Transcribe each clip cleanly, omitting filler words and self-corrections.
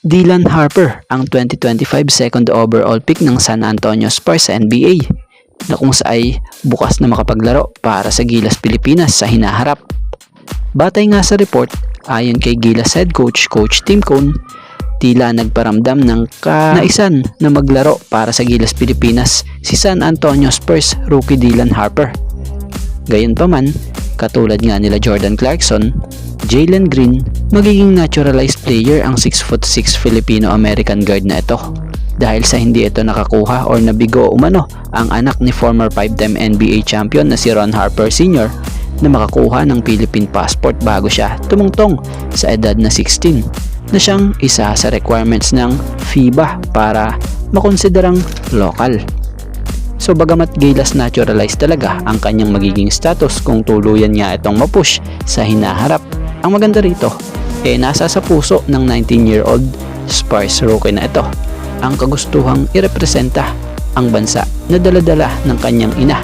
Dylan Harper ang 2025 second overall pick ng San Antonio Spurs sa NBA na kung saay bukas na makapaglaro para sa Gilas Pilipinas sa hinaharap. Batay nga sa report, ayon kay Gilas head coach Coach Tim Cone, tila nagparamdam ng kanaisan na maglaro para sa Gilas Pilipinas si San Antonio Spurs rookie Dylan Harper. Gayunpaman, katulad nga nila Jordan Clarkson, Jalen Green, magiging naturalized player ang 6'6" Filipino-American guard na ito dahil sa hindi ito nakakuha or nabigo umano ang anak ni former 5-time NBA champion na si Ron Harper Sr. na makakuha ng Philippine passport bago siya tumungtong sa edad na 16 na siyang isa sa requirements ng FIBA para makonsiderang local. So bagamat Gilas naturalized talaga ang kanyang magiging status kung tuluyan niya itong mapush sa hinaharap, ang maganda rito nasa sa puso ng 19-year-old Spurs rookie na ito ang kagustuhang irepresenta ang bansa na daladala ng kanyang ina.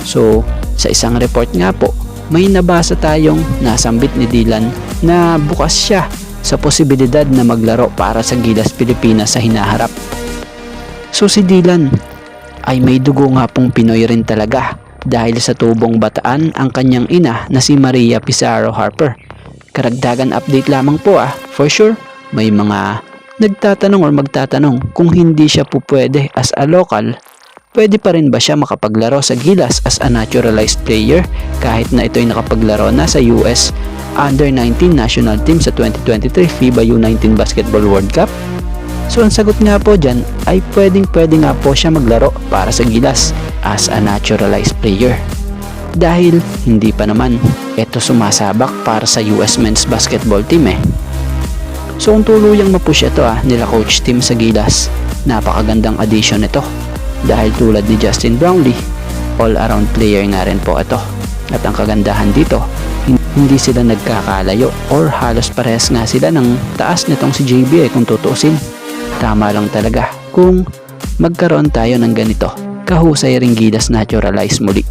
So sa isang report nga po, may nabasa tayong nasambit ni Dylan na bukas siya sa posibilidad na maglaro para sa Gilas Pilipinas sa hinaharap. So si Dylan ay may dugo nga pong Pinoy rin talaga dahil sa tubong bataan ang kanyang ina na si Maria Pizarro Harper. Karagdagan update lamang po for sure may mga nagtatanong or magtatanong kung hindi siya po pwede as a local, pwede pa rin ba siya makapaglaro sa Gilas as a naturalized player kahit na ito'y nakapaglaro na sa US Under-19 national team sa 2023 FIBA U19 Basketball World Cup? So ang sagot nga po dyan ay pwede nga po siya maglaro para sa Gilas as a naturalized player. Dahil hindi pa naman ito sumasabak para sa US men's basketball team So kung tuluyang mapush ito nila Coach Tim sa Gilas, napakagandang addition ito. Dahil tulad ni Justin Brownlee, all-around player nga rin po ito. At ang kagandahan dito, hindi sila nagkakalayo or halos parehas nga sila ng taas nitong si JB kung tutuusin. Tama lang talaga kung magkaroon tayo ng ganito, kahusay ring Gilas naturalized muli.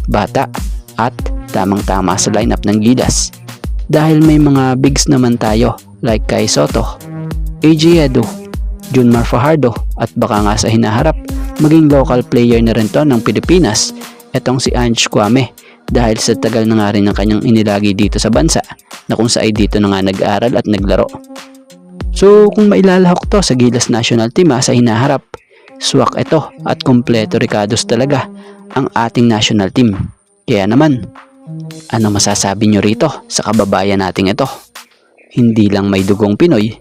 Bata at tamang-tama sa lineup ng Gilas. Dahil may mga bigs naman tayo like Kai Soto, AJ Edu, Junmar Fajardo at baka nga sa hinaharap maging local player na rin to ng Pilipinas, etong si Ange Kwame dahil sa tagal na nga rin ng kanyang inilagi dito sa bansa na kung saan dito na nga nag-aral at naglaro. So kung mailalahok to sa Gilas national team sa hinaharap, swak ito at kompleto Ricados talaga ang ating national team. Kaya naman, ano masasabi nyo rito sa kababayan nating ito? Hindi lang may dugong Pinoy,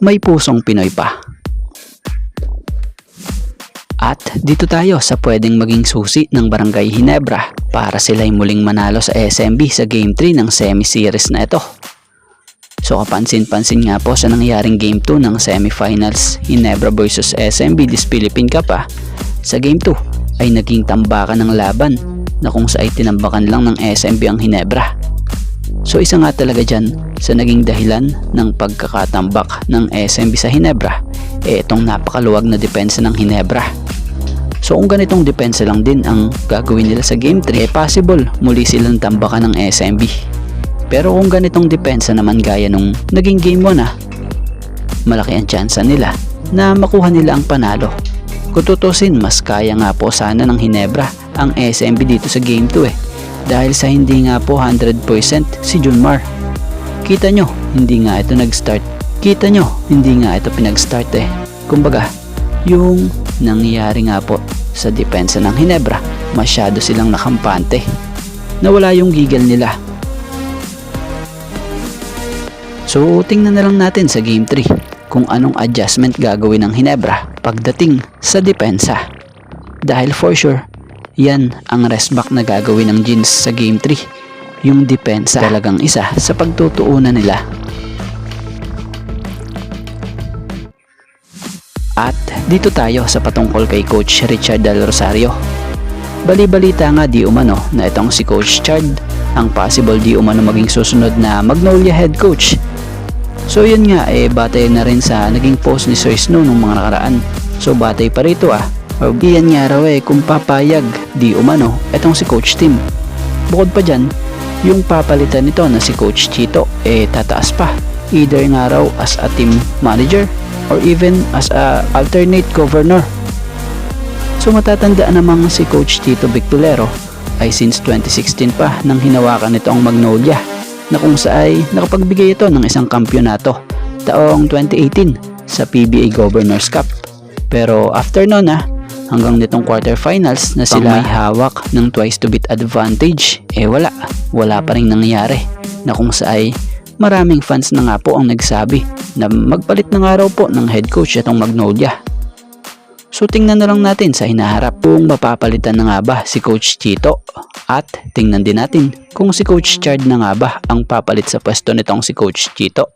may pusong Pinoy pa. At dito tayo sa pwedeng maging susi ng Barangay Ginebra para sila'y muling manalo sa SMB sa Game 3 ng semi-series na ito. So kapansin-pansin nga po sa nangyaring Game 2 ng semifinals Ginebra vs SMB this Philippine Cup sa Game 2 ay naging tambakan ng laban na kung saan ay tinambakan lang ng SMB ang Ginebra. So isa nga talaga dyan sa naging dahilan ng pagkakatambak ng SMB sa Ginebra itong napakaluwag na depensa ng Ginebra. So kung ganitong depensa lang din ang gagawin nila sa Game 3 possible muli silang tambakan ng SMB. Pero kung ganitong depensa naman gaya nung naging Game 1 malaki ang tsansa nila na makuha nila ang panalo. Kung tutusin, mas kaya nga po sana ng Ginebra ang SMB dito sa Game 2 dahil sa hindi nga po 100% si Junmar. Kita nyo, hindi nga ito nag-start. Kita nyo, hindi nga ito pinag-start Kumbaga, yung nangyayari nga po sa depensa ng Ginebra, masyado silang nakampante. Nawala yung gigil nila. So, tingnan na lang natin sa Game 3 kung anong adjustment gagawin ng Ginebra pagdating sa depensa. Dahil for sure, yan ang rest back na gagawin ng Jeans sa Game 3. Yung depensa talagang isa sa pagtutuunan nila. At dito tayo sa patungkol kay Coach Richard Del Rosario. Bali-balita nga di umano na itong si Coach Chard ang possible di umano maging susunod na Magnolia head coach. So yun nga batay na rin sa naging post ni Sir Snow nung mga nakaraan. So batay pa rito o diyan nga raw kung papayag di umano etong si Coach Tim. Bukod pa dyan, yung papalitan nito na si Coach Chito tataas pa either nga raw as a team manager or even as a alternate governor. So matatandaan namang si Coach Tito Victolero ay since 2016 pa nang hinawakan nito ang Magnolia, na kung saan nakapagbigay ito ng isang kampyonato taong 2018 sa PBA Governors Cup. Pero after nun hanggang nitong quarterfinals na sila may hawak ng twice to beat advantage, wala pa rin nangyari, na kung saan maraming fans na nga po ang nagsabi na magpalit na nga raw po ng head coach itong Magnolia. So tingnan na lang natin sa hinaharap kung mapapalitan na nga ba si Coach Chito, at tingnan din natin kung si Coach Chard na nga ba ang papalit sa pwesto nitong si Coach Chito.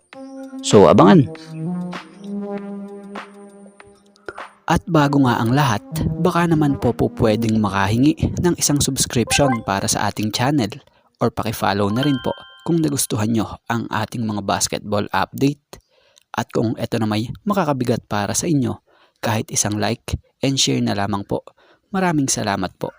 So abangan. At bago nga ang lahat, baka naman po pwedeng makahingi ng isang subscription para sa ating channel, or paki-follow na rin po kung nagustuhan nyo ang ating mga basketball update. At kung ito na may makakabigat para sa inyo, kahit isang like and share na lamang po. Maraming salamat po.